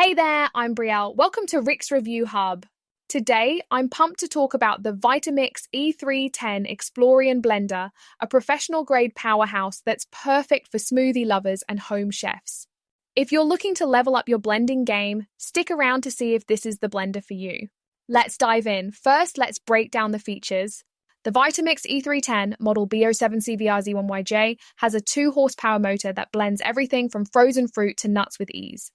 Hey there, I'm Brielle. Welcome to Rick's Review Hub. Today, I'm pumped to talk about the Vitamix E310 Explorian Blender, a professional-grade powerhouse that's perfect for smoothie lovers and home chefs. If you're looking to level up your blending game, stick around to see if this is the blender for you. Let's dive in. First, let's break down the features. The Vitamix E310 model B07CVRZ1YJ has a 2-horsepower motor that blends everything from frozen fruit to nuts with ease.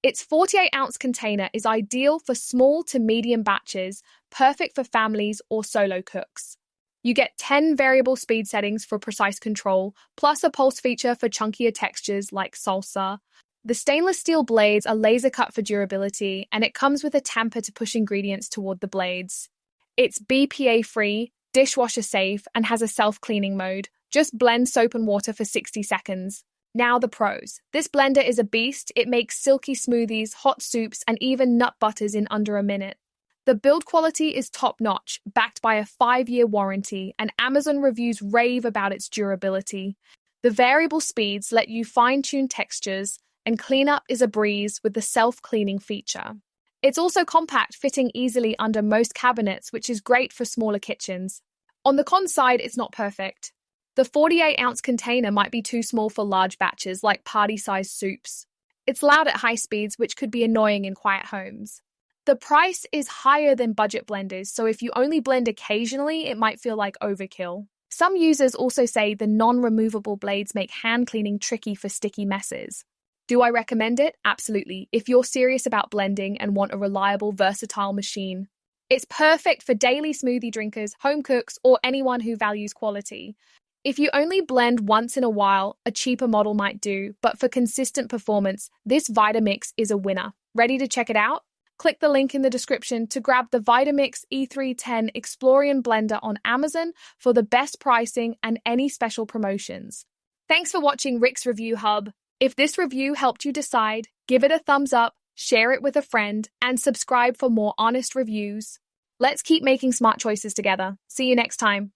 Its 48-ounce container is ideal for small to medium batches, perfect for families or solo cooks. You get 10 variable speed settings for precise control, plus a pulse feature for chunkier textures like salsa. The stainless steel blades are laser cut for durability, and it comes with a tamper to push ingredients toward the blades. It's BPA-free, dishwasher safe, and has a self-cleaning mode. Just blend soap and water for 60 seconds. Now the pros. This blender is a beast. It makes silky smoothies, hot soups, and even nut butters in under a minute. The build quality is top-notch, backed by a 5-year warranty, and Amazon reviews rave about its durability. The variable speeds let you fine-tune textures, and cleanup is a breeze with the self-cleaning feature. It's also compact, fitting easily under most cabinets, which is great for smaller kitchens. On the con side, it's not perfect. The 48-ounce container might be too small for large batches, like party-sized soups. It's loud at high speeds, which could be annoying in quiet homes. The price is higher than budget blenders, so if you only blend occasionally, it might feel like overkill. Some users also say the non-removable blades make hand cleaning tricky for sticky messes. Do I recommend it? Absolutely, if you're serious about blending and want a reliable, versatile machine. It's perfect for daily smoothie drinkers, home cooks, or anyone who values quality. If you only blend once in a while, a cheaper model might do, but for consistent performance, this Vitamix is a winner. Ready to check it out? Click the link in the description to grab the Vitamix E310 Explorian Blender on Amazon for the best pricing and any special promotions. Thanks for watching Rick's Review Hub. If this review helped you decide, give it a thumbs up, share it with a friend, and subscribe for more honest reviews. Let's keep making smart choices together. See you next time.